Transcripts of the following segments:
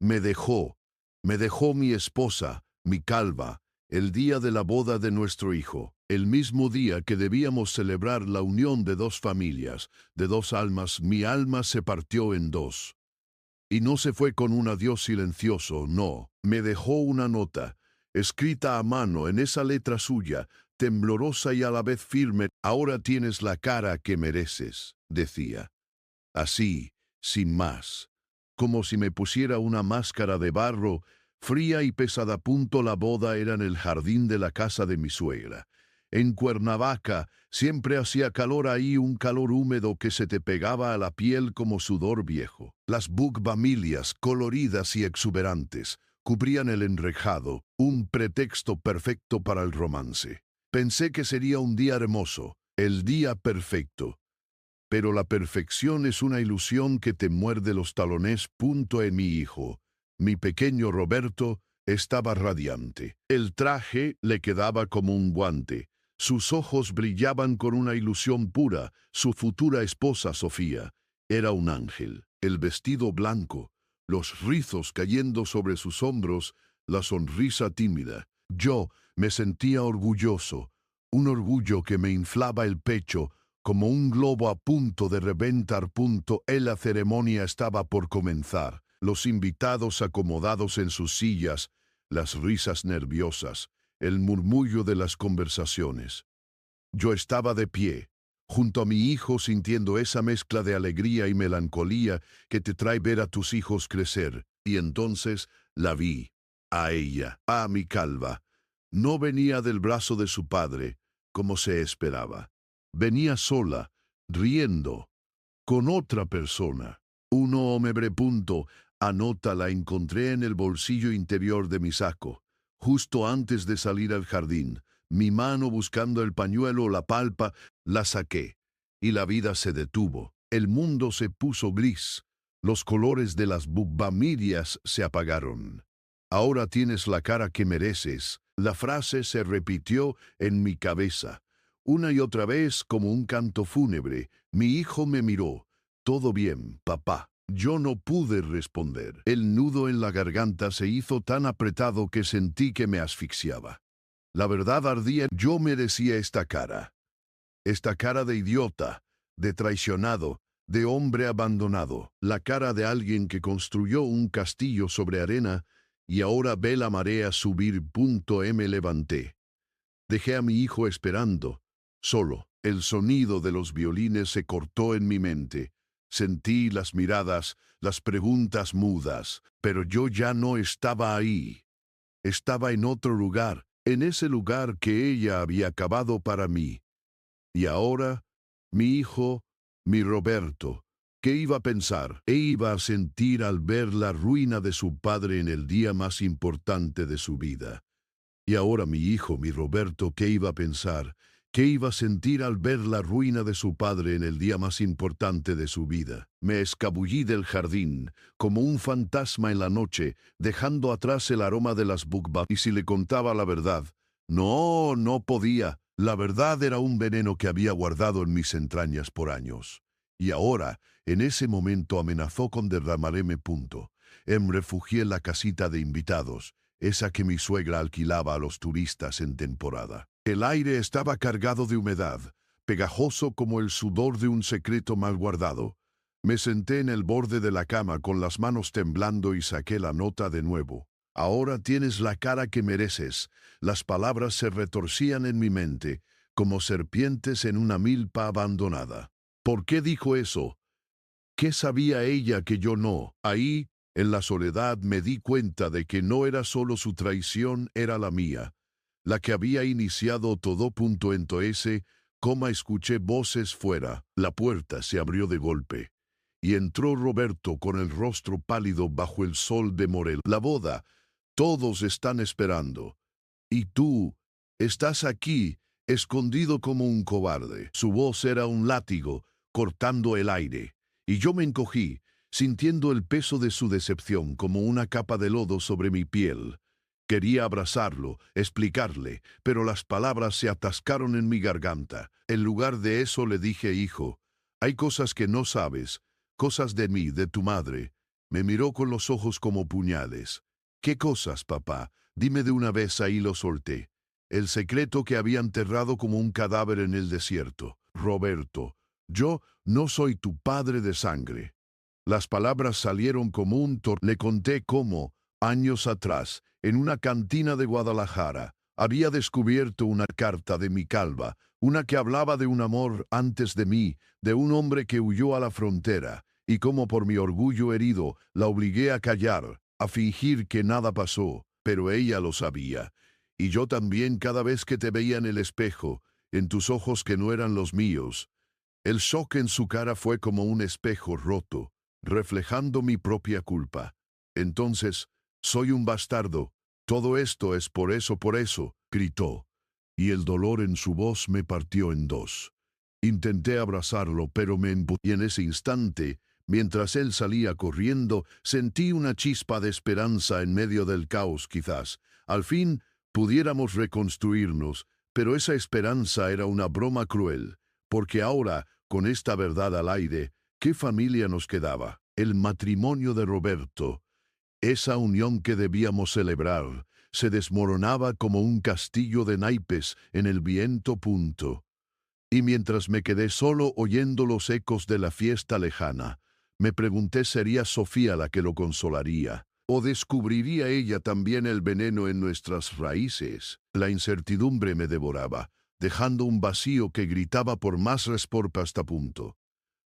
Me dejó, me dejó mi esposa, mi calva, el día de la boda de nuestro hijo, el mismo día que debíamos celebrar la unión de dos familias, de dos almas. Mi alma se partió en dos. Y no se fue con un adiós silencioso, no, me dejó una nota, escrita a mano en esa letra suya, temblorosa y a la vez firme. Ahora tienes la cara que mereces, decía. Así, sin más, como si me pusiera una máscara de barro, fría y pesada. La boda era en el jardín de la casa de mi suegra. En Cuernavaca siempre hacía calor ahí, un calor húmedo que se te pegaba a la piel como sudor viejo. Las bugambilias, coloridas y exuberantes, cubrían el enrejado, un pretexto perfecto para el romance. Pensé que sería un día hermoso, el día perfecto. Pero la perfección es una ilusión que te muerde los talones. En mi hijo, mi pequeño Roberto, estaba radiante. El traje le quedaba como un guante. Sus ojos brillaban con una ilusión pura. Su futura esposa, Sofía, era un ángel. El vestido blanco, los rizos cayendo sobre sus hombros, la sonrisa tímida. Yo me sentía orgulloso, un orgullo que me inflaba el pecho, como un globo a punto de reventar. La ceremonia estaba por comenzar, los invitados acomodados en sus sillas, las risas nerviosas, el murmullo de las conversaciones. Yo estaba de pie, junto a mi hijo, sintiendo esa mezcla de alegría y melancolía que te trae ver a tus hijos crecer, y entonces la vi, a ella, a mi calva. No venía del brazo de su padre, como se esperaba. Venía sola, riendo, con otra persona. Un hombre. Anota la encontré en el bolsillo interior de mi saco, justo antes de salir al jardín. Mi mano buscando el pañuelo, la palpa, la saqué, y la vida se detuvo. El mundo se puso gris. Los colores de las bugambilias se apagaron. Ahora tienes la cara que mereces. La frase se repitió en mi cabeza, una y otra vez como un canto fúnebre. Mi hijo me miró. «¿Todo bien, papá?» Yo no pude responder. El nudo en la garganta se hizo tan apretado que sentí que me asfixiaba. La verdad ardía. Yo merecía esta cara. Esta cara de idiota, de traicionado, de hombre abandonado. La cara de alguien que construyó un castillo sobre arena y ahora ve la marea subir. Me levanté. Dejé a mi hijo esperando, solo. El sonido de los violines se cortó en mi mente. Sentí las miradas, las preguntas mudas, pero yo ya no estaba ahí. Estaba en otro lugar, en ese lugar que ella había cavado para mí. Y ahora, mi hijo, mi Roberto, ¿qué iba a pensar? ¿Qué iba a sentir al ver la ruina de su padre en el día más importante de su vida? Y ahora mi hijo, mi Roberto, ¿qué iba a pensar? ¿Qué iba a sentir al ver la ruina de su padre en el día más importante de su vida? Me escabullí del jardín, como un fantasma en la noche, dejando atrás el aroma de las bugbas. Y si le contaba la verdad, no podía. La verdad era un veneno que había guardado en mis entrañas por años. Y ahora, en ese momento, amenazó con derramarme. Me refugié en la casita de invitados, esa que mi suegra alquilaba a los turistas en temporada. El aire estaba cargado de humedad, pegajoso como el sudor de un secreto mal guardado. Me senté en el borde de la cama con las manos temblando y saqué la nota de nuevo. Ahora tienes la cara que mereces. Las palabras se retorcían en mi mente, como serpientes en una milpa abandonada. ¿Por qué dijo eso? ¿Qué sabía ella que yo no? Ahí, en la soledad, me di cuenta de que no era solo su traición, era la mía, la que había iniciado todo. Entonces, como escuché voces fuera, la puerta se abrió de golpe, y entró Roberto con el rostro pálido bajo el sol de Morel. La boda, todos están esperando. Y tú, estás aquí, escondido como un cobarde. Su voz era un látigo, cortando el aire, y yo me encogí, sintiendo el peso de su decepción como una capa de lodo sobre mi piel. Quería abrazarlo, explicarle, pero las palabras se atascaron en mi garganta. En lugar de eso le dije: hijo, hay cosas que no sabes, cosas de mí, de tu madre, Me miró con los ojos como puñales. ¿Qué cosas, papá? Dime de una vez. Ahí lo solté. El secreto que había enterrado como un cadáver en el desierto. Roberto, yo no soy tu padre de sangre. Las palabras salieron como un Le conté cómo, años atrás, en una cantina de Guadalajara, había descubierto una carta de mi calva, una que hablaba de un amor antes de mí, de un hombre que huyó a la frontera, y cómo por mi orgullo herido la obligué a callar, a fingir que nada pasó, pero ella lo sabía. Y yo también cada vez que te veía en el espejo, en tus ojos que no eran los míos. El shock en su cara fue como un espejo roto, reflejando mi propia culpa. Entonces, soy un bastardo. Todo esto es por eso, gritó. Y el dolor en su voz me partió en dos. Intenté abrazarlo, pero me emputé. Y en ese instante, mientras él salía corriendo, sentí una chispa de esperanza en medio del caos quizás. Al fin, pudiéramos reconstruirnos, pero esa esperanza era una broma cruel, porque ahora, con esta verdad al aire, ¿qué familia nos quedaba? El matrimonio de Roberto. Esa unión que debíamos celebrar se desmoronaba como un castillo de naipes en el viento. Y mientras me quedé solo oyendo los ecos de la fiesta lejana, me pregunté si sería Sofía la que lo consolaría, o descubriría ella también el veneno en nuestras raíces. La incertidumbre me devoraba, dejando un vacío que gritaba por más respuesta hasta punto.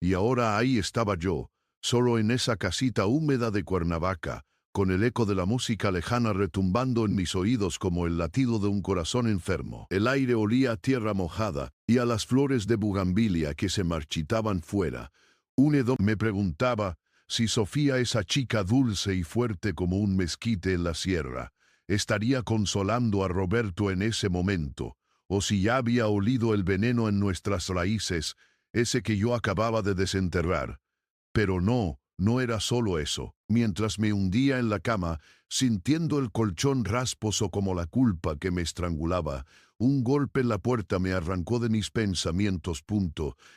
Y ahora ahí estaba yo, solo en esa casita húmeda de Cuernavaca, con el eco de la música lejana retumbando en mis oídos como el latido de un corazón enfermo. El aire olía a tierra mojada y a las flores de bugambilia que se marchitaban fuera. Un hedor me preguntaba si Sofía, esa chica dulce y fuerte como un mezquite en la sierra, estaría consolando a Roberto en ese momento, o si ya había olido el veneno en nuestras raíces, ese que yo acababa de desenterrar. Pero no, no era solo eso. Mientras me hundía en la cama, sintiendo el colchón rasposo como la culpa que me estrangulaba, un golpe en la puerta me arrancó de mis pensamientos.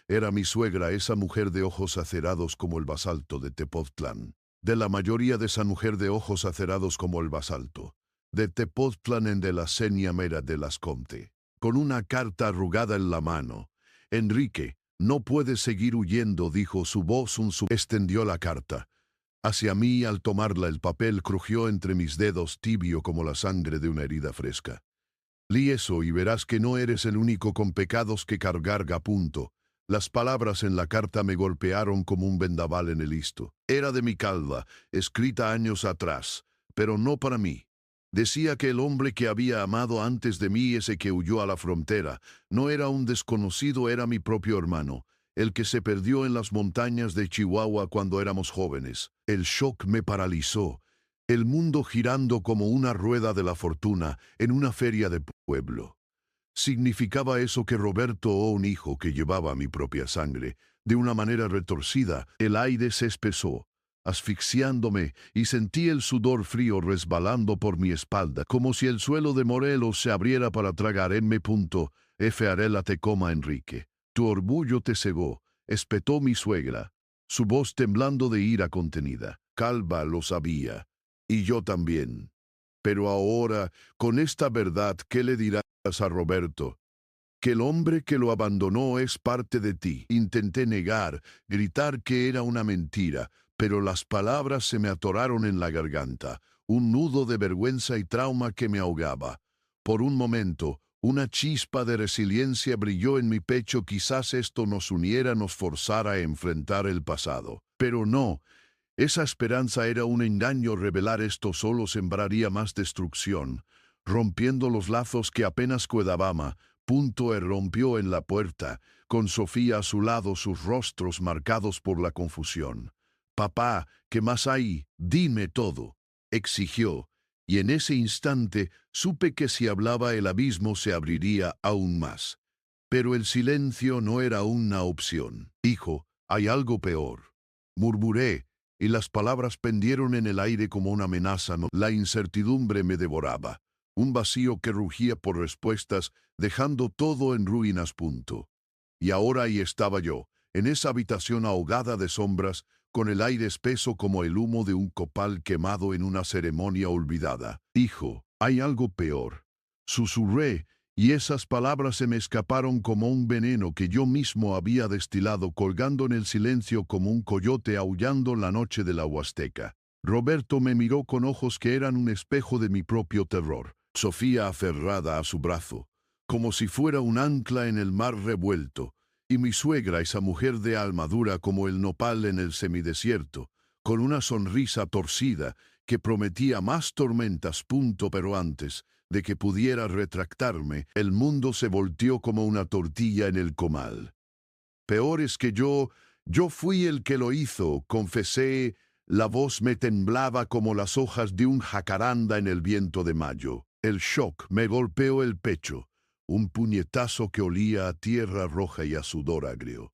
Era mi suegra, esa mujer de ojos acerados como el basalto de Tepoztlán. De la mayoría de esa mujer de ojos acerados como el basalto. De Tepoztlán en de la Seña Mera de las Comte. Con una carta arrugada en la mano. Enrique, no puedes seguir huyendo, dijo su voz. Extendió la carta hacia mí. Al tomarla, el papel crujió entre mis dedos, tibio como la sangre de una herida fresca. Lee eso y verás que no eres el único con pecados que cargar. Las palabras en la carta me golpearon como un vendaval en el isto. Era de mi calva, escrita años atrás, pero no para mí. Decía que el hombre que había amado antes de mí, ese que huyó a la frontera, no era un desconocido, era mi propio hermano, el que se perdió en las montañas de Chihuahua cuando éramos jóvenes. El shock me paralizó, el mundo girando como una rueda de la fortuna en una feria de pueblo. ¿Significaba eso que Roberto un hijo que llevaba mi propia sangre? De una manera retorcida, el aire se espesó, asfixiándome, y sentí el sudor frío resbalando por mi espalda, como si el suelo de Morelos se abriera para tragar. F. Arela te coma, Enrique. Tu orgullo te cegó, espetó mi suegra, su voz temblando de ira contenida. Calva lo sabía, y yo también. Pero ahora, con esta verdad, ¿qué le dirás a Roberto? Que el hombre que lo abandonó es parte de ti. Intenté negar, gritar que era una mentira, pero las palabras se me atoraron en la garganta, un nudo de vergüenza y trauma que me ahogaba. Por un momento, una chispa de resiliencia brilló en mi pecho. Quizás esto nos uniera, nos forzara a enfrentar el pasado. Pero no. Esa esperanza era un engaño. Revelar esto solo sembraría más destrucción, rompiendo los lazos que apenas quedaban. Rompió en la puerta, con Sofía a su lado, sus rostros marcados por la confusión. «Papá, ¿qué más hay? Dime todo», exigió, y en ese instante supe que si hablaba el abismo se abriría aún más. Pero el silencio no era una opción. «Hijo, hay algo peor», murmuré, y las palabras pendieron en el aire como una amenaza. La incertidumbre me devoraba, un vacío que rugía por respuestas, dejando todo en ruinas. Y ahora ahí estaba yo, en esa habitación ahogada de sombras, con el aire espeso como el humo de un copal quemado en una ceremonia olvidada. «Hijo, hay algo peor», susurré, y esas palabras se me escaparon como un veneno que yo mismo había destilado, colgando en el silencio como un coyote aullando la noche de la Huasteca. Roberto me miró con ojos que eran un espejo de mi propio terror. Sofía aferrada a su brazo, como si fuera un ancla en el mar revuelto, y mi suegra, esa mujer de alma dura como el nopal en el semidesierto, con una sonrisa torcida que prometía más tormentas. Pero antes de que pudiera retractarme, el mundo se volteó como una tortilla en el comal. «Peor es que yo fui el que lo hizo», confesé. La voz me temblaba como las hojas de un jacaranda en el viento de mayo. El shock me golpeó el pecho, un puñetazo que olía a tierra roja y a sudor agrio.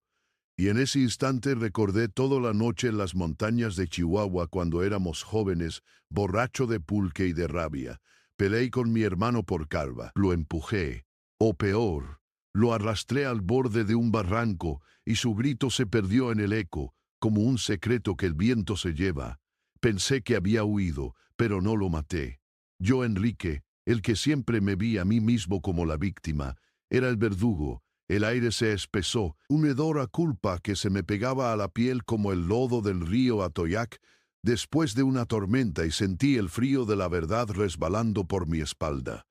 Y en ese instante recordé toda la noche en las montañas de Chihuahua cuando éramos jóvenes, borracho de pulque y de rabia. Peleé con mi hermano por Calva, lo empujé, o peor, lo arrastré al borde de un barranco y su grito se perdió en el eco, como un secreto que el viento se lleva. Pensé que había huido, pero no lo maté. Yo, Enrique, el que siempre me vi a mí mismo como la víctima, era el verdugo. El aire se espesó, un hedor a culpa que se me pegaba a la piel como el lodo del río Atoyac después de una tormenta, y sentí el frío de la verdad resbalando por mi espalda.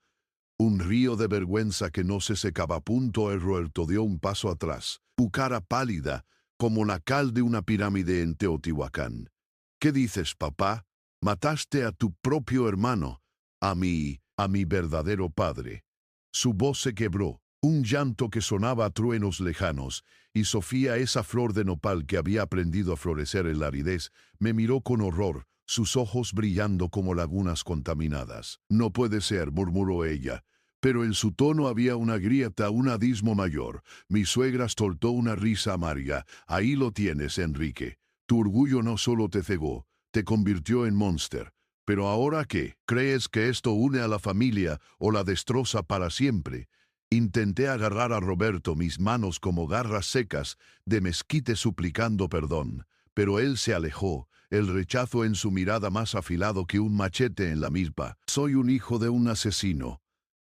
Un río de vergüenza que no se secaba. Roberto dio un paso atrás, su cara pálida como la cal de una pirámide en Teotihuacán. «¿Qué dices, papá? Mataste a tu propio hermano, a mi verdadero padre». Su voz se quebró, un llanto que sonaba a truenos lejanos, y Sofía, esa flor de nopal que había aprendido a florecer en la aridez, me miró con horror, sus ojos brillando como lagunas contaminadas. «No puede ser», murmuró ella, pero en su tono había una grieta, un abismo mayor. Mi suegra soltó una risa amarga. «Ahí lo tienes, Enrique. Tu orgullo no solo te cegó, te convirtió en monster. Pero ¿ahora qué? ¿Crees que esto une a la familia o la destroza para siempre?» Intenté agarrar a Roberto, mis manos como garras secas de mezquite suplicando perdón, pero él se alejó, el rechazo en su mirada más afilado que un machete en la milpa. «Soy un hijo de un asesino»,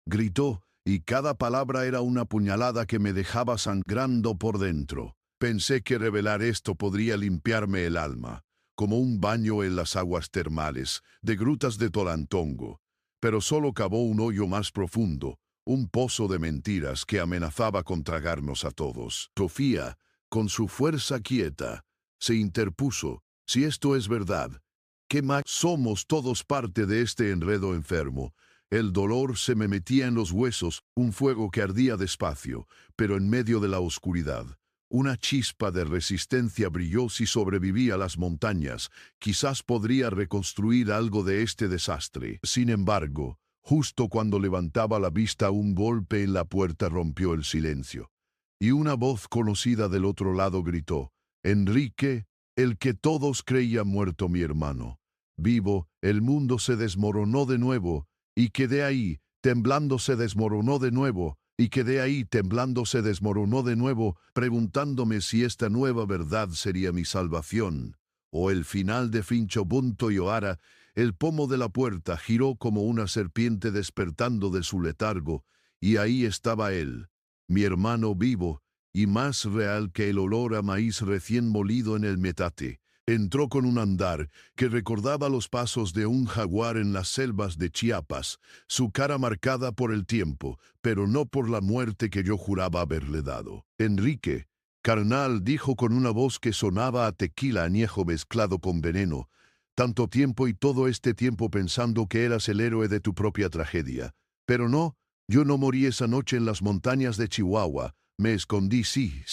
gritó, y cada palabra era una puñalada que me dejaba sangrando por dentro. Pensé que revelar esto podría limpiarme el alma, como un baño en las aguas termales de grutas de Tolantongo, pero solo cavó un hoyo más profundo, un pozo de mentiras que amenazaba con tragarnos a todos. Sofía, con su fuerza quieta, se interpuso. «Si esto es verdad, ¿qué más? Somos todos parte de este enredo enfermo». El dolor se me metía en los huesos, un fuego que ardía despacio, pero en medio de la oscuridad. Una chispa de resistencia brilló. Si sobrevivía a las montañas, quizás podría reconstruir algo de este desastre. Sin embargo, justo cuando levantaba la vista, un golpe en la puerta rompió el silencio. Y una voz conocida del otro lado gritó: «Enrique, el que todos creían muerto, mi hermano. Vivo». El mundo se desmoronó de nuevo, y quedé ahí, temblando. Se desmoronó de nuevo, y quedé ahí, temblando. Se desmoronó de nuevo, preguntándome si esta nueva verdad sería mi salvación, o el final de Fincho. Y ahora, el pomo de la puerta giró como una serpiente despertando de su letargo, y ahí estaba él, mi hermano, vivo, y más real que el olor a maíz recién molido en el metate. Entró con un andar que recordaba los pasos de un jaguar en las selvas de Chiapas, su cara marcada por el tiempo, pero no por la muerte que yo juraba haberle dado. «Enrique, carnal», dijo con una voz que sonaba a tequila añejo mezclado con veneno, «tanto tiempo y todo este tiempo pensando que eras el héroe de tu propia tragedia. Pero no, yo no morí esa noche en las montañas de Chihuahua. Me escondí, sí,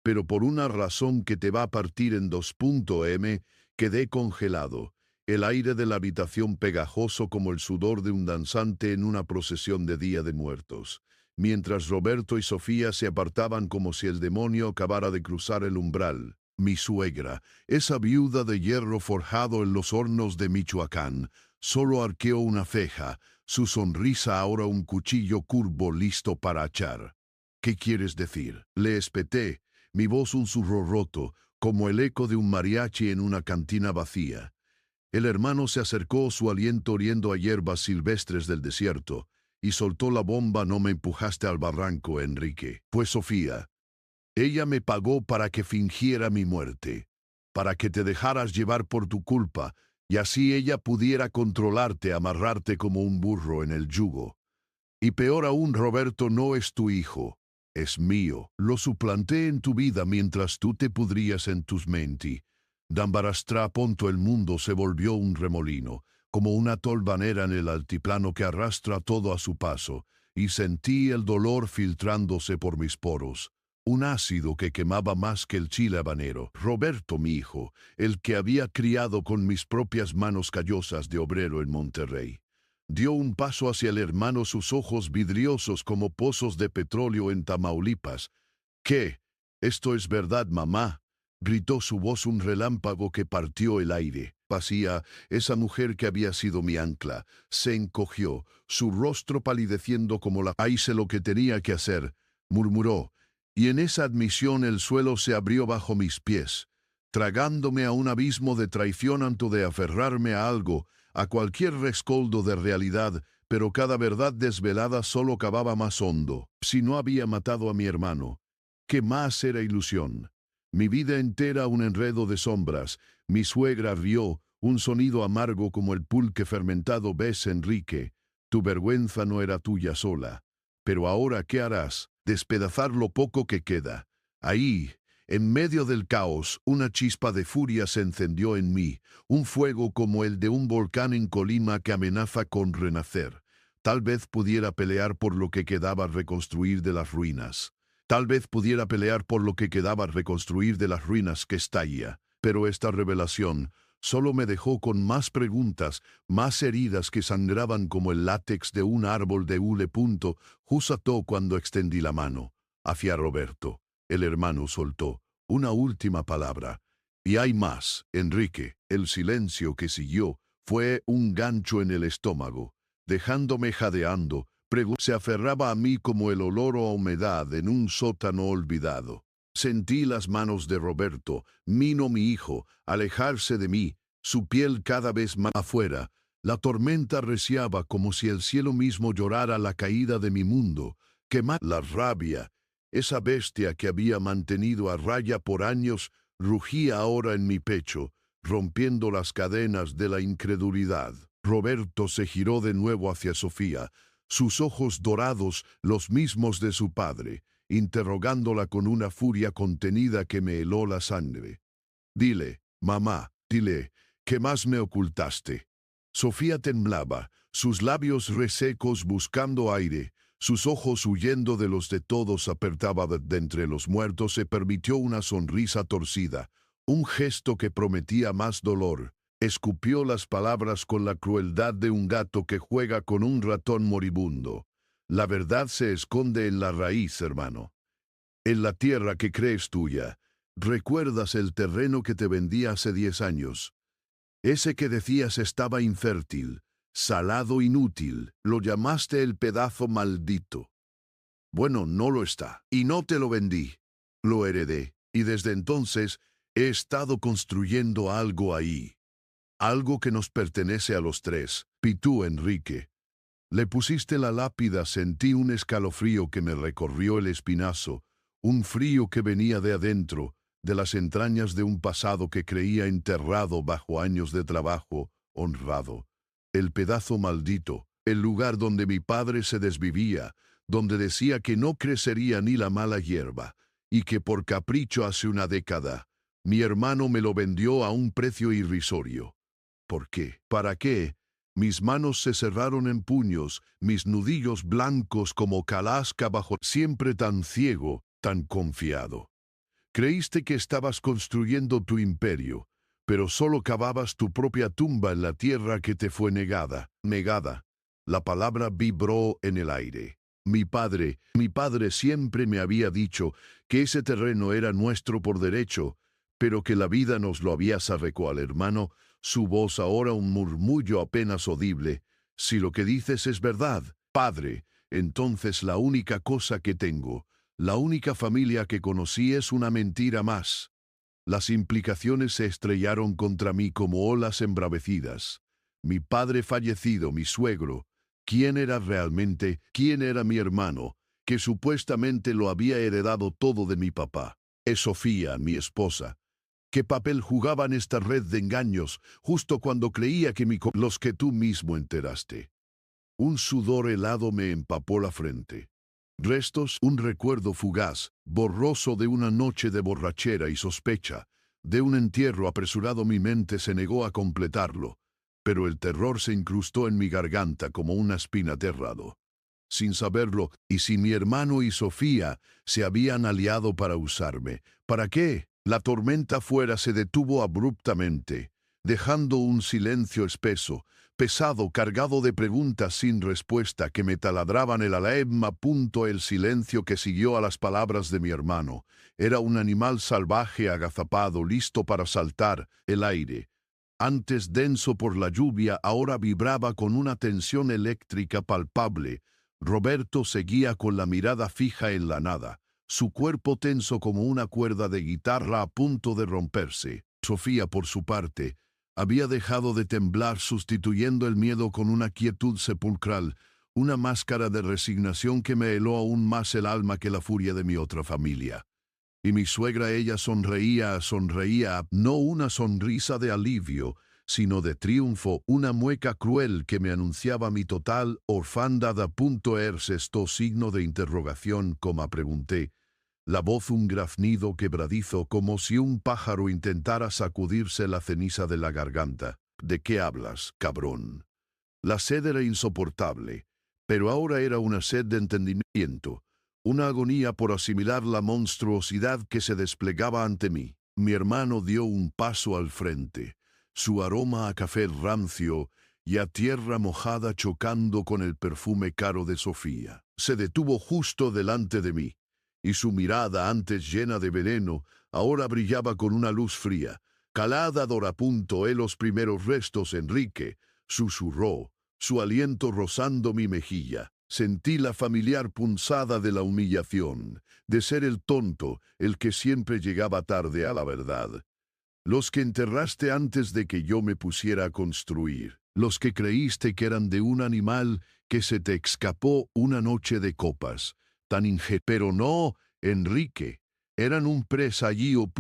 pero por una razón que te va a partir en dos. Quedé congelado, el aire de la habitación pegajoso como el sudor de un danzante en una procesión de Día de Muertos, mientras Roberto y Sofía se apartaban como si el demonio acabara de cruzar el umbral. Mi suegra, esa viuda de hierro forjado en los hornos de Michoacán, solo arqueó una ceja, su sonrisa ahora un cuchillo curvo listo para echar. «¿Qué quieres decir?», le espeté, mi voz un susurro roto, como el eco de un mariachi en una cantina vacía. El hermano se acercó, su aliento oliendo a hierbas silvestres del desierto, y soltó la bomba: no me empujaste al barranco, Enrique. Fue Sofía. Ella me pagó para que fingiera mi muerte, para que te dejaras llevar por tu culpa, y así ella pudiera controlarte, amarrarte como un burro en el yugo. Y peor aún, Roberto no es tu hijo, es mío. Lo suplanté en tu vida mientras tú te pudrías en tus menti. D'Ambarastra punto el mundo se volvió un remolino, como una tolvanera en el altiplano que arrastra todo a su paso, y sentí el dolor filtrándose por mis poros. Un ácido que quemaba más que el chile habanero. Roberto, mi hijo, el que había criado con mis propias manos callosas de obrero en Monterrey. Dio un paso hacia el hermano, sus ojos vidriosos como pozos de petróleo en Tamaulipas. ¿Qué? ¿Esto es verdad, mamá? Gritó su voz, un relámpago que partió el aire. Pasía, esa mujer que había sido mi ancla. Se encogió, su rostro palideciendo como la... Hice lo que tenía que hacer, murmuró, y en esa admisión el suelo se abrió bajo mis pies, tragándome a un abismo de traición antes de aferrarme a algo, a cualquier rescoldo de realidad, pero cada verdad desvelada solo cavaba más hondo. Si no había matado a mi hermano, ¿qué más era ilusión? Mi vida entera un enredo de sombras. Mi suegra rió, un sonido amargo como el pulque fermentado. ¿Ves, Enrique? Tu vergüenza no era tuya sola. Pero ahora, ¿qué harás? Despedazar lo poco que queda. Ahí, en medio del caos, una chispa de furia se encendió en mí, un fuego como el de un volcán en Colima que amenaza con renacer. Tal vez pudiera pelear por lo que quedaba reconstruir de las ruinas. Tal vez pudiera pelear por lo que quedaba reconstruir de las ruinas que estalla. Pero esta revelación solo me dejó con más preguntas, más heridas que sangraban como el látex de un árbol de hule. Justo cuando extendí la mano hacia Roberto, el hermano soltó una última palabra. Y hay más, Enrique. El silencio que siguió fue un gancho en el estómago, dejándome jadeando. Se aferraba a mí como el olor a humedad en un sótano olvidado. Sentí las manos de Roberto, Mino mi hijo, alejarse de mí, su piel cada vez más afuera. La tormenta arreciaba como si el cielo mismo llorara la caída de mi mundo. La rabia, esa bestia que había mantenido a raya por años, rugía ahora en mi pecho, rompiendo las cadenas de la incredulidad. Roberto se giró de nuevo hacia Sofía, sus ojos dorados, los mismos de su padre, interrogándola con una furia contenida que me heló la sangre. Dile, mamá, dile, ¿qué más me ocultaste? Sofía temblaba, sus labios resecos buscando aire, sus ojos huyendo de los de todos. Apartaba de entre los muertos. Se permitió una sonrisa torcida, un gesto que prometía más dolor. Escupió las palabras con la crueldad de un gato que juega con un ratón moribundo. La verdad se esconde en la raíz, hermano. En la tierra que crees tuya. ¿Recuerdas el terreno que te vendí hace 10 años? Ese que decías estaba infértil, salado, inútil. Lo llamaste el pedazo maldito. Bueno, no lo está. Y no te lo vendí. Lo heredé. Y desde entonces he estado construyendo algo ahí. Algo que nos pertenece a los tres. Y tú, Enrique. Le pusiste la lápida. Sentí un escalofrío que me recorrió el espinazo, un frío que venía de adentro, de las entrañas de un pasado que creía enterrado bajo años de trabajo honrado. El pedazo maldito, el lugar donde mi padre se desvivía, donde decía que no crecería ni la mala hierba, y que por capricho hace una década, mi hermano me lo vendió a un precio irrisorio. ¿Por qué? ¿Para qué? Mis manos se cerraron en puños, mis nudillos blancos como calasca bajo, siempre tan ciego, tan confiado. Creíste que estabas construyendo tu imperio, pero solo cavabas tu propia tumba en la tierra que te fue negada. Negada. La palabra vibró en el aire. Mi padre siempre me había dicho que ese terreno era nuestro por derecho, pero que la vida nos lo había arrebatado al hermano. Su voz ahora un murmullo apenas audible. Si lo que dices es verdad, padre, entonces la única cosa que tengo, la única familia que conocí, es una mentira más. Las implicaciones se estrellaron contra mí como olas embravecidas. Mi padre fallecido, mi suegro. ¿Quién era realmente? ¿Quién era mi hermano, que supuestamente lo había heredado todo de mi papá? Es Sofía, mi esposa. ¿Qué papel jugaba en esta red de engaños justo cuando creía que los que tú mismo enteraste? Un sudor helado me empapó la frente. Restos, un recuerdo fugaz, borroso de una noche de borrachera y sospecha, de un entierro apresurado. Mi mente se negó a completarlo, pero el terror se incrustó en mi garganta como una espina aterrado. Sin saberlo, y si mi hermano y Sofía se habían aliado para usarme, ¿para qué? La tormenta afuera se detuvo abruptamente, dejando un silencio espeso, pesado, cargado de preguntas sin respuesta que me taladraban el alma. El silencio que siguió a las palabras de mi hermano era un animal salvaje agazapado, listo para saltar. El aire, antes denso por la lluvia, ahora vibraba con una tensión eléctrica palpable. Roberto seguía con la mirada fija en la nada, su cuerpo tenso como una cuerda de guitarra a punto de romperse. Sofía, por su parte, había dejado de temblar, sustituyendo el miedo con una quietud sepulcral, una máscara de resignación que me heló aún más el alma que la furia de mi otra familia. Y mi suegra, ella sonreía, no una sonrisa de alivio, sino de triunfo, una mueca cruel que me anunciaba mi total orfandad. Esto signo de interrogación, como pregunté, la voz un graznido quebradizo como si un pájaro intentara sacudirse la ceniza de la garganta. ¿De qué hablas, cabrón? La sed era insoportable, pero ahora era una sed de entendimiento, una agonía por asimilar la monstruosidad que se desplegaba ante mí. Mi hermano dio un paso al frente, su aroma a café rancio y a tierra mojada chocando con el perfume caro de Sofía. Se detuvo justo delante de mí, y su mirada, antes llena de veneno, ahora brillaba con una luz fría. Calada Dora. Los primeros restos, Enrique, susurró, su aliento rozando mi mejilla. Sentí la familiar punzada de la humillación, de ser el tonto, el que siempre llegaba tarde a la verdad. Los que enterraste antes de que yo me pusiera a construir, los que creíste que eran de un animal que se te escapó una noche de copas, pero no, Enrique, eran un presagio.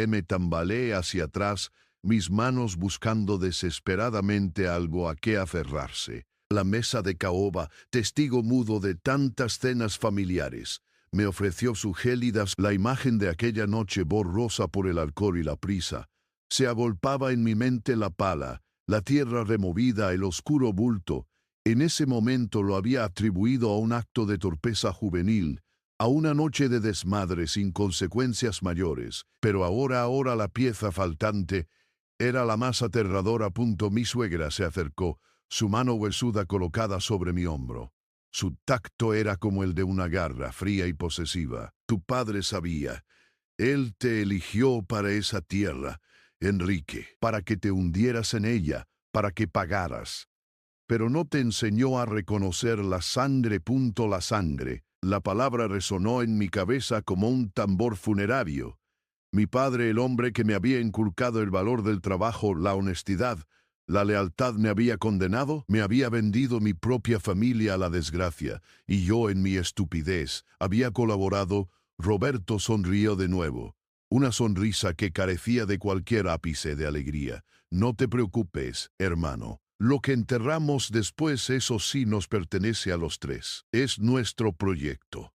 Me tambaleé hacia atrás, mis manos buscando desesperadamente algo a qué aferrarse. La mesa de caoba, testigo mudo de tantas cenas familiares, me ofreció su gélidas. La imagen de aquella noche, borrosa por el alcohol y la prisa, se agolpaba en mi mente. La pala, la tierra removida, el oscuro bulto. En ese momento lo había atribuido a un acto de torpeza juvenil, a una noche de desmadre sin consecuencias mayores, pero ahora la pieza faltante era la más aterradora. Mi suegra se acercó, su mano huesuda colocada sobre mi hombro. Su tacto era como el de una garra fría y posesiva. Tu padre sabía. Él te eligió para esa tierra, Enrique, para que te hundieras en ella, para que pagaras. Pero no te enseñó a reconocer la sangre. La sangre. La palabra resonó en mi cabeza como un tambor funerario. Mi padre, el hombre que me había inculcado el valor del trabajo, la honestidad, la lealtad, me había condenado, me había vendido mi propia familia a la desgracia, y yo, en mi estupidez, había colaborado. Roberto sonrió de nuevo, una sonrisa que carecía de cualquier ápice de alegría. No te preocupes, hermano. Lo que enterramos después, eso sí nos pertenece a los tres. Es nuestro proyecto.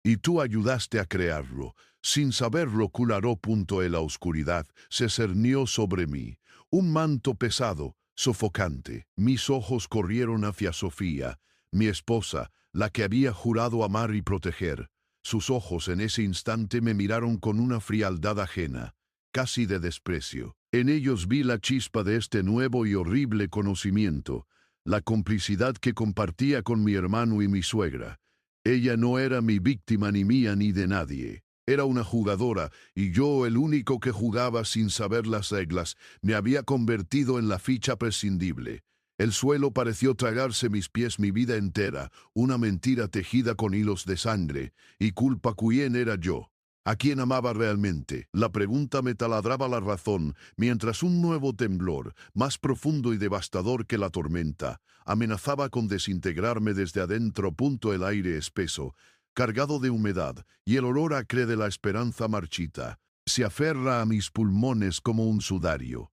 Y tú ayudaste a crearlo. Sin saberlo, cularó. La oscuridad se cernió sobre mí. Un manto pesado, sofocante. Mis ojos corrieron hacia Sofía, mi esposa, la que había jurado amar y proteger. Sus ojos en ese instante me miraron con una frialdad ajena, casi de desprecio. En ellos vi la chispa de este nuevo y horrible conocimiento, la complicidad que compartía con mi hermano y mi suegra. Ella no era mi víctima, ni mía ni de nadie. Era una jugadora, y yo, el único que jugaba sin saber las reglas, me había convertido en la ficha prescindible. El suelo pareció tragarse mis pies, mi vida entera, una mentira tejida con hilos de sangre, y culpa. ¿Quién era yo? ¿A quién amaba realmente? La pregunta me taladraba la razón, mientras un nuevo temblor, más profundo y devastador que la tormenta, amenazaba con desintegrarme desde adentro. El aire espeso, cargado de humedad, y el olor acre de la esperanza marchita, se aferra a mis pulmones como un sudario.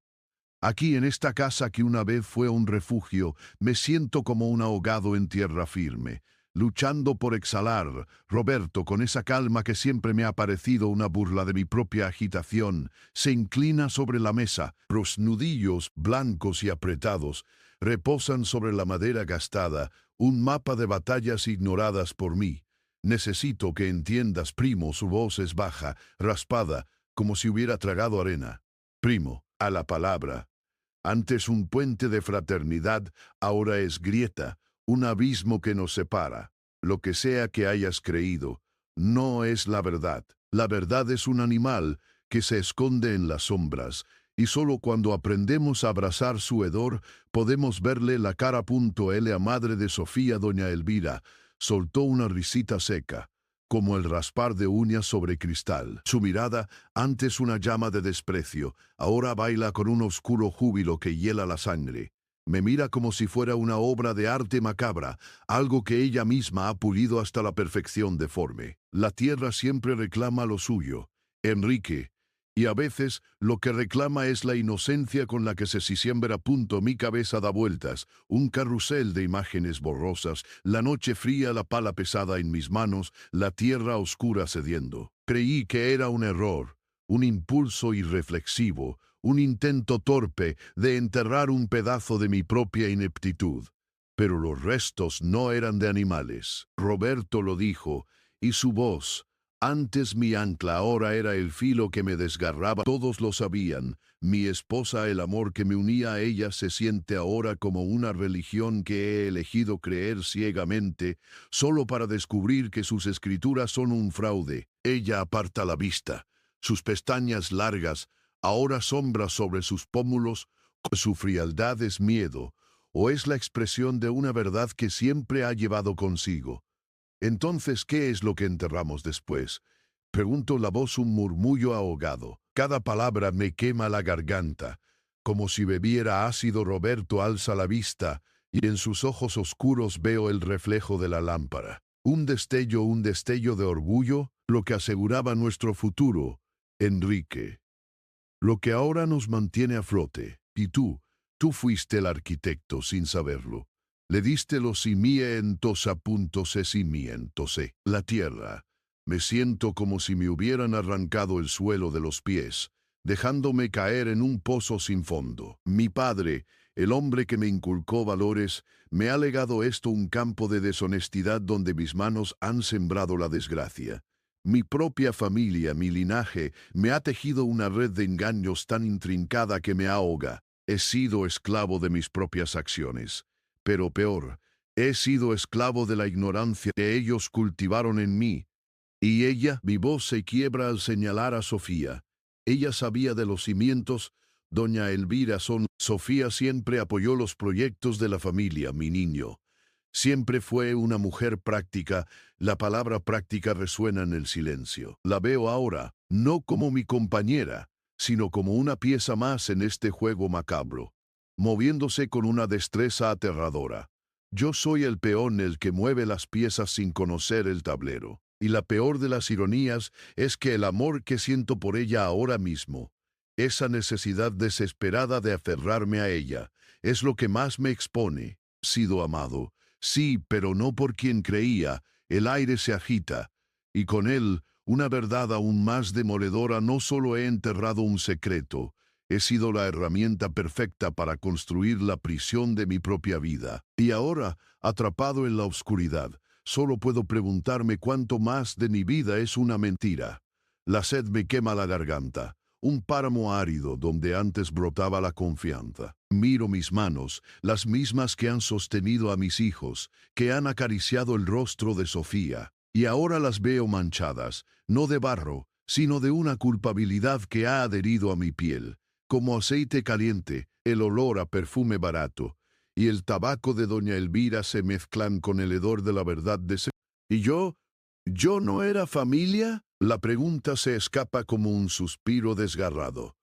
Aquí, en esta casa que una vez fue un refugio, me siento como un ahogado en tierra firme, luchando por exhalar. Roberto, con esa calma que siempre me ha parecido una burla de mi propia agitación, se inclina sobre la mesa. Los nudillos, blancos y apretados, reposan sobre la madera gastada, un mapa de batallas ignoradas por mí. Necesito que entiendas, primo. Su voz es baja, raspada, como si hubiera tragado arena. Primo, a la palabra. Antes un puente de fraternidad, ahora es grieta, un abismo que nos separa. Lo que sea que hayas creído, no es la verdad. La verdad es un animal que se esconde en las sombras, y solo cuando aprendemos a abrazar su hedor, podemos verle la cara. La madre de Sofía, doña Elvira, soltó una risita seca, como el raspar de uñas sobre cristal. Su mirada, antes una llama de desprecio, ahora baila con un oscuro júbilo que hiela la sangre. Me mira como si fuera una obra de arte macabra, algo que ella misma ha pulido hasta la perfección deforme. La tierra siempre reclama lo suyo, Enrique, y a veces lo que reclama es la inocencia con la que se siembra. Mi cabeza da vueltas, un carrusel de imágenes borrosas, la noche fría, la pala pesada en mis manos, la tierra oscura cediendo. Creí que era un error, un impulso irreflexivo, un intento torpe de enterrar un pedazo de mi propia ineptitud. Pero los restos no eran de animales. Roberto lo dijo, y su voz, antes mi ancla, ahora era el filo que me desgarraba. Todos lo sabían. Mi esposa, el amor que me unía a ella, se siente ahora como una religión que he elegido creer ciegamente, solo para descubrir que sus escrituras son un fraude. Ella aparta la vista. Sus pestañas largas, ahora sombras sobre sus pómulos. Su frialdad es miedo, o es la expresión de una verdad que siempre ha llevado consigo. Entonces, ¿qué es lo que enterramos después? Pregunto, la voz un murmullo ahogado. Cada palabra me quema la garganta, como si bebiera ácido. Roberto alza la vista, y en sus ojos oscuros veo el reflejo de la lámpara. Un destello de orgullo, lo que aseguraba nuestro futuro, Enrique. Lo que ahora nos mantiene a flote. Y tú fuiste el arquitecto sin saberlo. Le diste los cimientos a cimientos. La tierra. Me siento como si me hubieran arrancado el suelo de los pies, dejándome caer en un pozo sin fondo. Mi padre, el hombre que me inculcó valores, me ha legado esto, un campo de deshonestidad donde mis manos han sembrado la desgracia. Mi propia familia, mi linaje, me ha tejido una red de engaños tan intrincada que me ahoga. He sido esclavo de mis propias acciones. Pero peor, he sido esclavo de la ignorancia que ellos cultivaron en mí. Y ella, mi voz se quiebra al señalar a Sofía. Ella sabía de los cimientos, doña Elvira. Sofía siempre apoyó los proyectos de la familia, mi niño. Siempre fue una mujer práctica. La palabra práctica resuena en el silencio. La veo ahora, no como mi compañera, sino como una pieza más en este juego macabro, moviéndose con una destreza aterradora. Yo soy el peón, el que mueve las piezas sin conocer el tablero. Y la peor de las ironías es que el amor que siento por ella ahora mismo, esa necesidad desesperada de aferrarme a ella, es lo que más me expone. Sido amado, sí, pero no por quien creía. El aire se agita, y con él una verdad aún más demoledora. No solo he enterrado un secreto, he sido la herramienta perfecta para construir la prisión de mi propia vida. Y ahora, atrapado en la oscuridad, solo puedo preguntarme cuánto más de mi vida es una mentira. La sed me quema la garganta, un páramo árido donde antes brotaba la confianza. Miro mis manos, las mismas que han sostenido a mis hijos, que han acariciado el rostro de Sofía, y ahora las veo manchadas, no de barro, sino de una culpabilidad que ha adherido a mi piel, como aceite caliente, el olor a perfume barato, y el tabaco de doña Elvira se mezclan con el hedor de la verdad de... ¿Y yo no era familia? La pregunta se escapa como un suspiro desgarrado,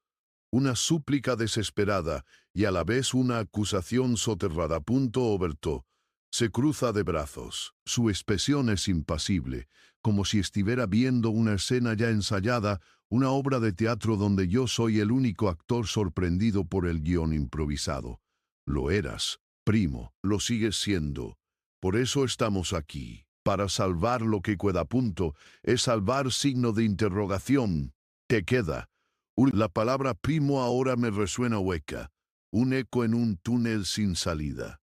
una súplica desesperada y a la vez una acusación soterrada. Oberto se cruza de brazos. Su expresión es impasible, como si estuviera viendo una escena ya ensayada, una obra de teatro donde yo soy el único actor sorprendido por el guión improvisado. Lo eras, primo, lo sigues siendo. Por eso estamos aquí, para salvar lo que queda. Es salvar signo de interrogación. ¿Qué queda? La palabra primo ahora me resuena hueca, un eco en un túnel sin salida.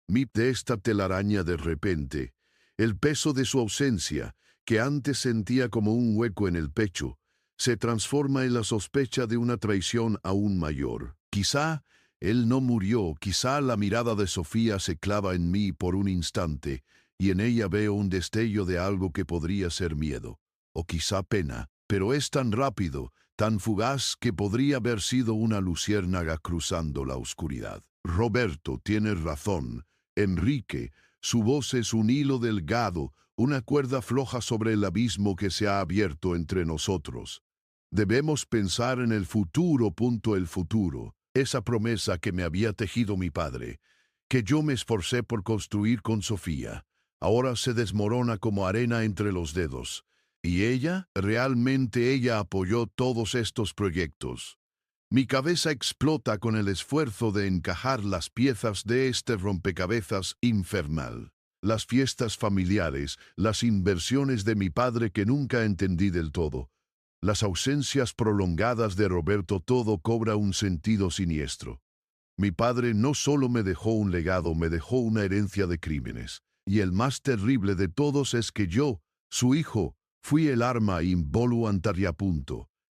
De esta telaraña de repente, el peso de su ausencia, que antes sentía como un hueco en el pecho, se transforma en la sospecha de una traición aún mayor. Quizá él no murió, quizá la mirada de Sofía se clava en mí por un instante, y en ella veo un destello de algo que podría ser miedo, o quizá pena, pero es tan rápido, tan fugaz que podría haber sido una luciérnaga cruzando la oscuridad. Roberto tiene razón. Enrique, su voz es un hilo delgado, una cuerda floja sobre el abismo que se ha abierto entre nosotros. Debemos pensar en el futuro. El futuro, esa promesa que me había tejido mi padre, que yo me esforcé por construir con Sofía, ahora se desmorona como arena entre los dedos. ¿Y ella? Realmente ella apoyó todos estos proyectos. Mi cabeza explota con el esfuerzo de encajar las piezas de este rompecabezas infernal. Las fiestas familiares, las inversiones de mi padre que nunca entendí del todo, las ausencias prolongadas de Roberto, todo cobra un sentido siniestro. Mi padre no solo me dejó un legado, me dejó una herencia de crímenes. Y el más terrible de todos es que yo, su hijo, fui el arma involuntaria.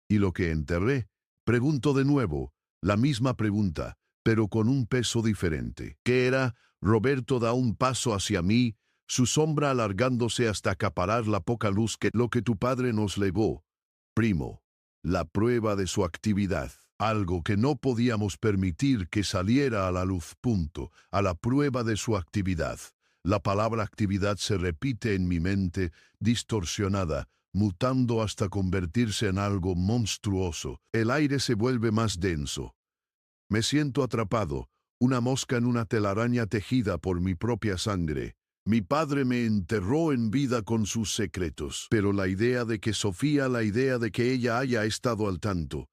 Y lo que enterré, pregunto de nuevo, la misma pregunta, pero con un peso diferente. ¿Qué era? Roberto da un paso hacia mí, su sombra alargándose hasta acaparar la poca luz que lo que tu padre nos legó. Primo, la prueba de su actividad. Algo que no podíamos permitir que saliera a la luz. A la prueba de su actividad. La palabra actividad se repite en mi mente, distorsionada, mutando hasta convertirse en algo monstruoso. El aire se vuelve más denso. Me siento atrapado, una mosca en una telaraña tejida por mi propia sangre. Mi padre me enterró en vida con sus secretos, pero la idea de que Sofía, la idea de que ella haya estado al tanto,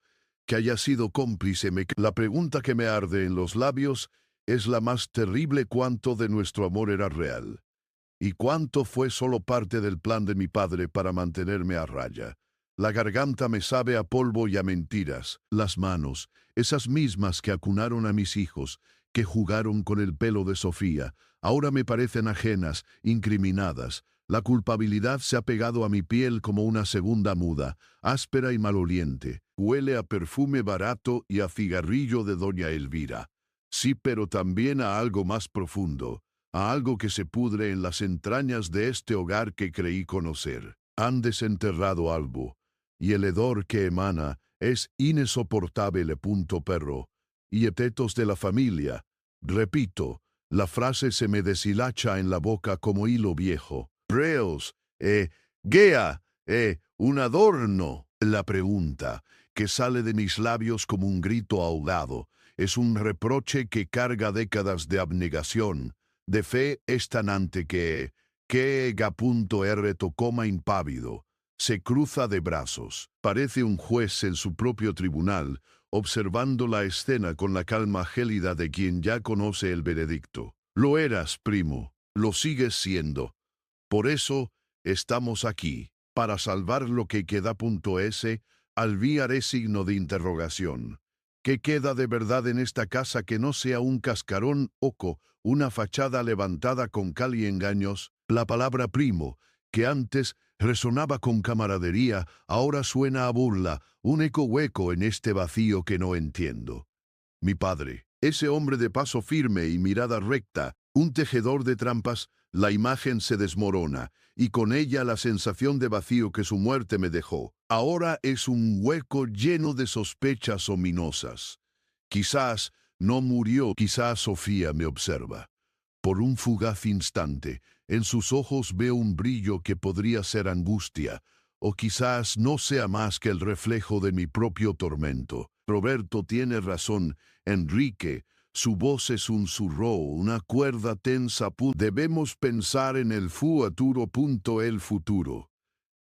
que haya sido cómplice, la pregunta que me arde en los labios es la más terrible: ¿cuánto de nuestro amor era real? ¿Y cuánto fue solo parte del plan de mi padre para mantenerme a raya? La garganta me sabe a polvo y a mentiras. Las manos, esas mismas que acunaron a mis hijos, que jugaron con el pelo de Sofía, ahora me parecen ajenas, incriminadas. La culpabilidad se ha pegado a mi piel como una segunda muda, áspera y maloliente. Huele a perfume barato y a cigarrillo de doña Elvira. Sí, pero también a algo más profundo, a algo que se pudre en las entrañas de este hogar que creí conocer. Han desenterrado algo, y el hedor que emana es insoportable. Perro, y epítetos de la familia. Repito, la frase se me deshilacha en la boca como hilo viejo. Reos, Gea, un adorno. La pregunta, que sale de mis labios como un grito ahogado, es un reproche que carga décadas de abnegación, de fe estanante que R. tocoma impávido, se cruza de brazos. Parece un juez en su propio tribunal, observando la escena con la calma gélida de quien ya conoce el veredicto. Lo eras, primo, lo sigues siendo. Por eso estamos aquí, para salvar lo que queda. Alviaré signo de interrogación. ¿Qué queda de verdad en esta casa que no sea un cascarón oco, una fachada levantada con cal y engaños? La palabra primo, que antes resonaba con camaradería, ahora suena a burla, un eco hueco en este vacío que no entiendo. Mi padre, ese hombre de paso firme y mirada recta, un tejedor de trampas, la imagen se desmorona, y con ella la sensación de vacío que su muerte me dejó. Ahora es un hueco lleno de sospechas ominosas. Quizás no murió, quizás Sofía me observa. Por un fugaz instante, en sus ojos veo un brillo que podría ser angustia, O quizás no sea más que el reflejo de mi propio tormento. Roberto tiene razón, Enrique. Su voz es un surro, una cuerda tensa. Debemos pensar en el futuro. El futuro.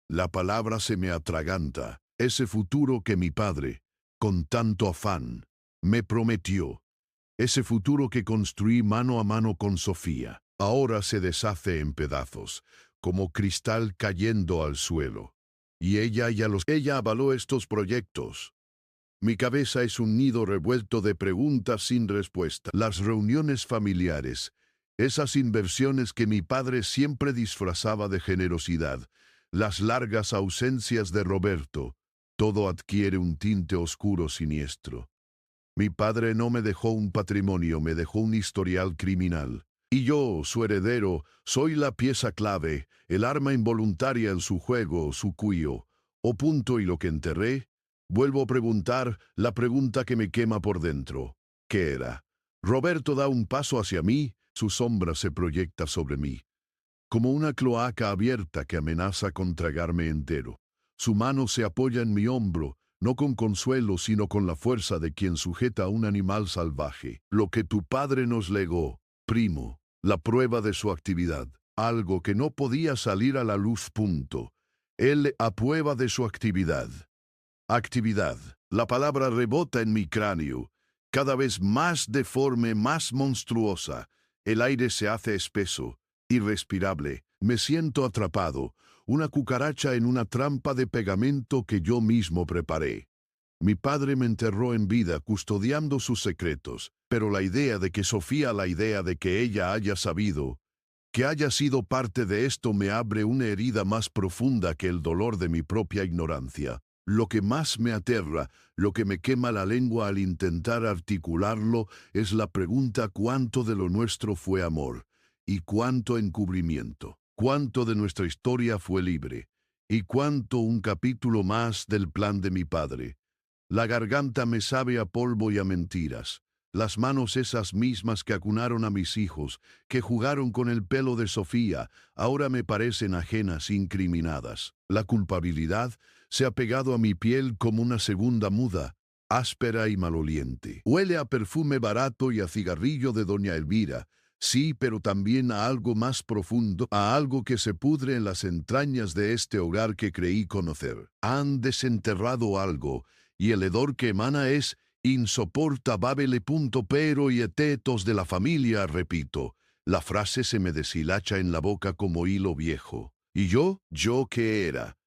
La palabra se me atraganta. Ese futuro que mi padre, con tanto afán, me prometió. Ese futuro que construí mano a mano con Sofía, ahora se deshace en pedazos, como cristal cayendo al suelo. Y ella avaló estos proyectos. Mi cabeza es un nido revuelto de preguntas sin respuesta. Las reuniones familiares, esas inversiones que mi padre siempre disfrazaba de generosidad, las largas ausencias de Roberto, todo adquiere un tinte oscuro siniestro. Mi padre no me dejó un patrimonio, me dejó un historial criminal. Y yo, su heredero, soy la pieza clave, el arma involuntaria en su juego, su cuyo. O punto y lo que enterré. Vuelvo a preguntar la pregunta que me quema por dentro. ¿Qué era? Roberto da un paso hacia mí, su sombra se proyecta sobre mí, como una cloaca abierta que amenaza con tragarme entero. Su mano se apoya en mi hombro, no con consuelo, sino con la fuerza de quien sujeta a un animal salvaje. Lo que tu padre nos legó, primo, la prueba de su actividad, algo que no podía salir a la luz. Él a prueba de su actividad. Actividad. La palabra rebota en mi cráneo, cada vez más deforme, más monstruosa. El aire se hace espeso, irrespirable. Me siento atrapado, una cucaracha en una trampa de pegamento que yo mismo preparé. Mi padre me enterró en vida custodiando sus secretos, pero la idea de que Sofía, la idea de que ella haya sabido, que haya sido parte de esto me abre una herida más profunda que el dolor de mi propia ignorancia. Lo que más me aterra, lo que me quema la lengua al intentar articularlo, es la pregunta: ¿cuánto de lo nuestro fue amor? ¿Y cuánto encubrimiento? ¿Cuánto de nuestra historia fue libre? ¿Y cuánto un capítulo más del plan de mi padre? La garganta me sabe a polvo y a mentiras. Las manos, esas mismas que acunaron a mis hijos, que jugaron con el pelo de Sofía, ahora me parecen ajenas, incriminadas. La culpabilidad se ha pegado a mi piel como una segunda muda, áspera y maloliente. Huele a perfume barato y a cigarrillo de doña Elvira, sí, pero también a algo más profundo, a algo que se pudre en las entrañas de este hogar que creí conocer. Han desenterrado algo, y el hedor que emana es insoportable. Pero y etetos de la familia, repito. La frase se me deshilacha en la boca como hilo viejo. ¿Y yo? ¿Yo qué era?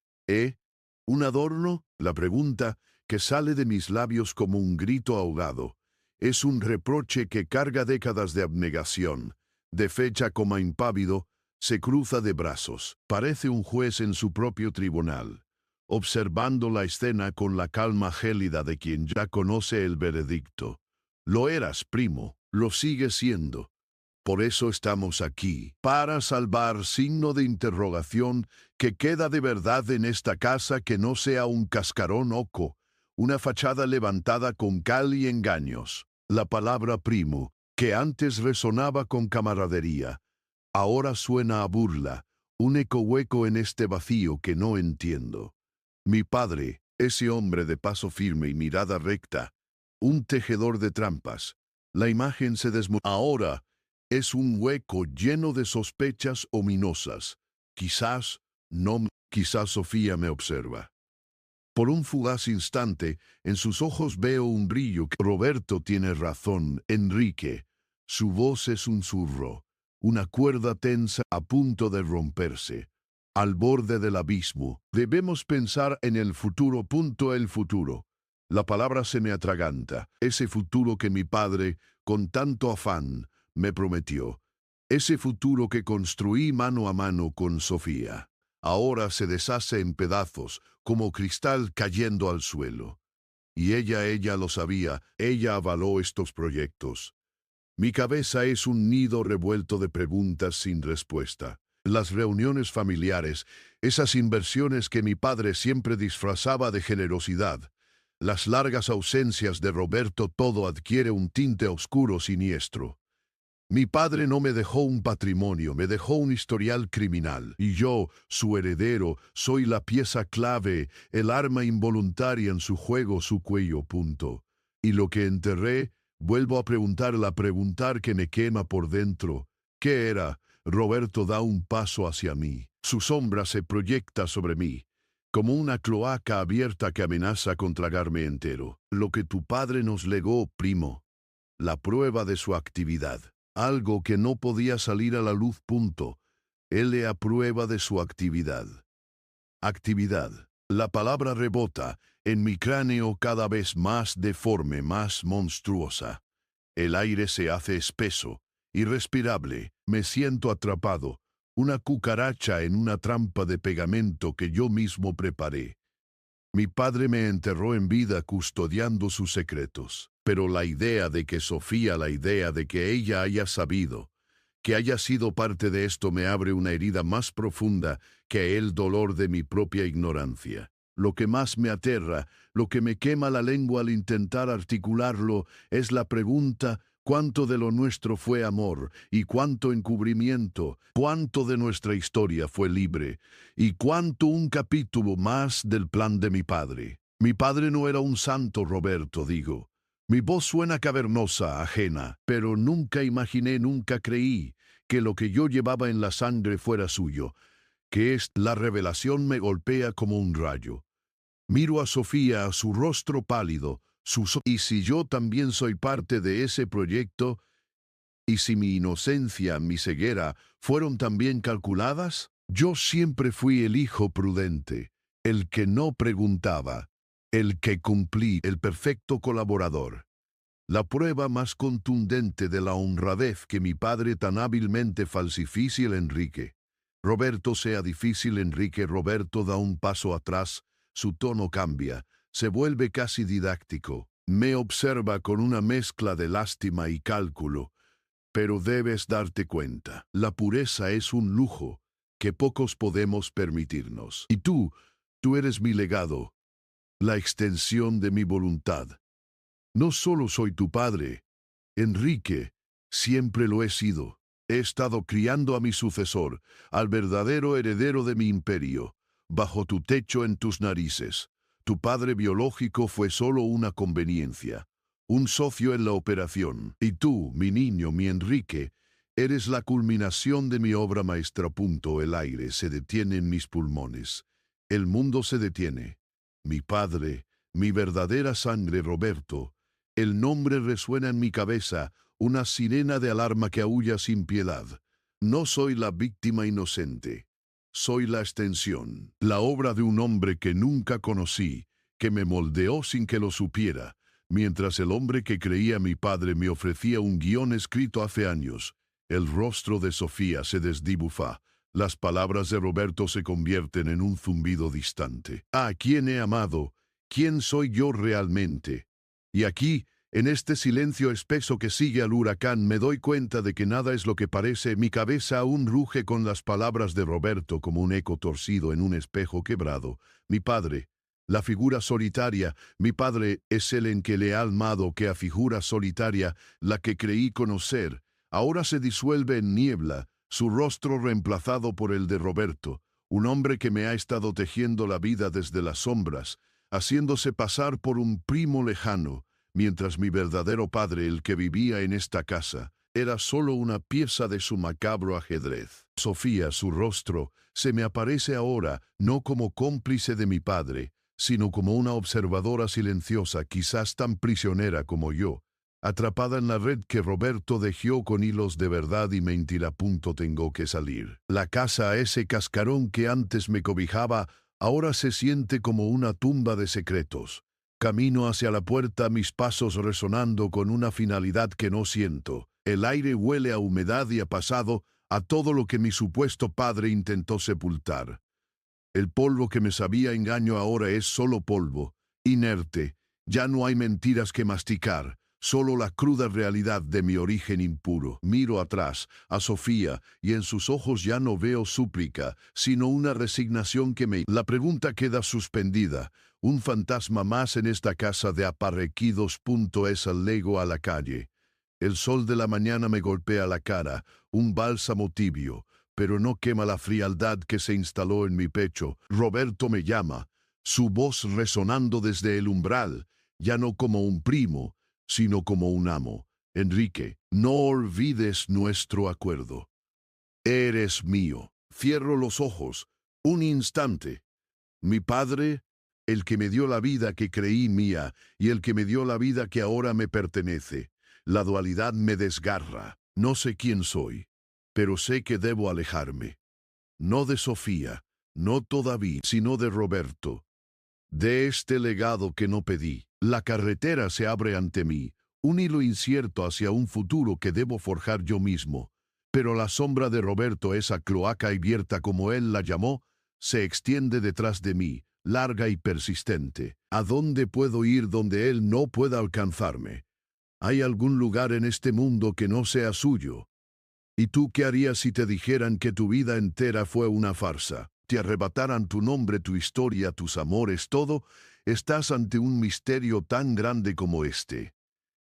¿Un adorno? La pregunta, que sale de mis labios como un grito ahogado, es un reproche que carga décadas de abnegación. De fecha como impávido, se cruza de brazos. Parece un juez en su propio tribunal, observando la escena con la calma gélida de quien ya conoce el veredicto. Lo eras, primo, lo sigues siendo. Por eso estamos aquí, para salvar, signo de interrogación, que queda de verdad en esta casa, que no sea un cascarón oco, una fachada levantada con cal y engaños. La palabra primo, que antes resonaba con camaradería, ahora suena a burla, un eco hueco en este vacío que no entiendo. Mi padre, ese hombre de paso firme y mirada recta, un tejedor de trampas. La imagen se desmorona. Ahora es un hueco lleno de sospechas ominosas. Quizás, no, quizás Sofía me observa. Por un fugaz instante, en sus ojos veo un brillo. Roberto tiene razón, Enrique. Su voz es un surro, una cuerda tensa a punto de romperse. Al borde del abismo, debemos pensar en el futuro. El futuro. La palabra se me atraganta. Ese futuro que mi padre, con tanto afán, me prometió. Ese futuro que construí mano a mano con Sofía. Ahora se deshace en pedazos, como cristal cayendo al suelo. Y ella lo sabía, ella avaló estos proyectos. Mi cabeza es un nido revuelto de preguntas sin respuesta. Las reuniones familiares, esas inversiones que mi padre siempre disfrazaba de generosidad, las largas ausencias de Roberto, todo adquiere un tinte oscuro, siniestro. Mi padre no me dejó un patrimonio, me dejó un historial criminal. Y yo, su heredero, soy la pieza clave, el arma involuntaria en su juego, su cuello, punto. Y lo que enterré, vuelvo a preguntar que me quema por dentro. ¿Qué era? Roberto da un paso hacia mí. Su sombra se proyecta sobre mí, como una cloaca abierta que amenaza con tragarme entero. Lo que tu padre nos legó, primo. La prueba de su actividad. Algo que no podía salir a la luz, punto. Él le aprueba de su actividad. Actividad. La palabra rebota en mi cráneo cada vez más deforme, más monstruosa. El aire se hace espeso, irrespirable. Me siento atrapado, una cucaracha en una trampa de pegamento que yo mismo preparé. Mi padre me enterró en vida custodiando sus secretos, pero la idea de que ella haya sabido, que haya sido parte de esto me abre una herida más profunda que el dolor de mi propia ignorancia. Lo que más me aterra, lo que me quema la lengua al intentar articularlo, es la pregunta: ¿cuánto de lo nuestro fue amor y cuánto encubrimiento? ¿Cuánto de nuestra historia fue libre y cuánto un capítulo más del plan de mi padre? Mi padre no era un santo, Roberto, digo. Mi voz suena cavernosa, ajena, pero nunca imaginé, nunca creí que lo que yo llevaba en la sangre fuera suyo, la revelación me golpea como un rayo. Miro a Sofía, a su rostro pálido, y si yo también soy parte de ese proyecto, y si mi inocencia, mi ceguera, fueron también calculadas. Yo siempre fui el hijo prudente, el que no preguntaba, el que cumplí, el perfecto colaborador. La prueba más contundente de la honradez que mi padre tan hábilmente falsifica. Enrique. Roberto sea difícil, Enrique. Roberto da un paso atrás, su tono cambia, se vuelve casi didáctico. Me observa con una mezcla de lástima y cálculo. Pero debes darte cuenta, la pureza es un lujo que pocos podemos permitirnos. Y tú eres mi legado, la extensión de mi voluntad. No solo soy tu padre, Enrique, siempre lo he sido. He estado criando a mi sucesor, al verdadero heredero de mi imperio, bajo tu techo, en tus narices. Tu padre biológico fue solo una conveniencia, un socio en la operación. Y tú, mi niño, mi Enrique, eres la culminación de mi obra maestra. El aire se detiene en mis pulmones. El mundo se detiene. Mi padre, mi verdadera sangre, Roberto. El nombre resuena en mi cabeza, una sirena de alarma que aúlla sin piedad. No soy la víctima inocente. Soy la extensión, la obra de un hombre que nunca conocí, que me moldeó sin que lo supiera, mientras el hombre que creía mi padre me ofrecía un guión escrito hace años. El rostro de Sofía se desdibuja. Las palabras de Roberto se convierten en un zumbido distante. ¿A quién he amado? ¿Quién soy yo realmente? Y aquí, en este silencio espeso que sigue al huracán, me doy cuenta de que nada es lo que parece. Mi cabeza aún ruge con las palabras de Roberto como un eco torcido en un espejo quebrado. Mi padre, la figura solitaria, mi padre es el en que le ha amado, que a figura solitaria, la que creí conocer, ahora se disuelve en niebla, su rostro reemplazado por el de Roberto, un hombre que me ha estado tejiendo la vida desde las sombras, haciéndose pasar por un primo lejano, mientras mi verdadero padre, el que vivía en esta casa, era solo una pieza de su macabro ajedrez. Sofía, su rostro, se me aparece ahora no como cómplice de mi padre, sino como una observadora silenciosa, quizás tan prisionera como yo, atrapada en la red que Roberto tejió con hilos de verdad y mentira. Tengo que salir. La casa, ese cascarón que antes me cobijaba, ahora se siente como una tumba de secretos. Camino hacia la puerta, mis pasos resonando con una finalidad que no siento. El aire huele a humedad y a pasado, a todo lo que mi supuesto padre intentó sepultar. El polvo que me sabía engaño ahora es solo polvo, inerte. Ya no hay mentiras que masticar, solo la cruda realidad de mi origen impuro. Miro atrás, a Sofía, y en sus ojos ya no veo súplica, sino una resignación que me... La pregunta queda suspendida. Un fantasma más en esta casa de aparrequidos. Es el lego a la calle. El sol de la mañana me golpea la cara, un bálsamo tibio, pero no quema la frialdad que se instaló en mi pecho. Roberto me llama, su voz resonando desde el umbral, ya no como un primo, sino como un amo. Enrique, no olvides nuestro acuerdo. Eres mío. Cierro los ojos. Un instante. Mi padre, el que me dio la vida que creí mía y el que me dio la vida que ahora me pertenece. La dualidad me desgarra. No sé quién soy, pero sé que debo alejarme. No de Sofía, no todavía, sino de Roberto. De este legado que no pedí. La carretera se abre ante mí, un hilo incierto hacia un futuro que debo forjar yo mismo. Pero la sombra de Roberto, esa cloaca abierta como él la llamó, se extiende detrás de mí, larga y persistente. ¿A dónde puedo ir donde él no pueda alcanzarme? ¿Hay algún lugar en este mundo que no sea suyo? ¿Y tú qué harías si te dijeran que tu vida entera fue una farsa? Te arrebataran tu nombre, tu historia, tus amores, todo. Estás ante un misterio tan grande como este.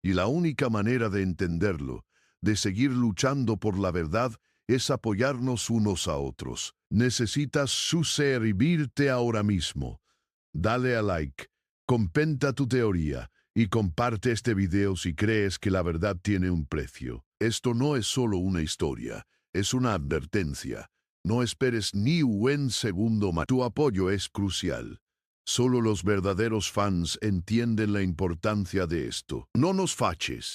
Y la única manera de entenderlo, de seguir luchando por la verdad, es apoyarnos unos a otros. Necesitas suscribirte ahora mismo. Dale a like, comenta tu teoría y comparte este video si crees que la verdad tiene un precio. Esto no es solo una historia, es una advertencia. No esperes ni un segundo más. Tu apoyo es crucial. Solo los verdaderos fans entienden la importancia de esto. No nos faches.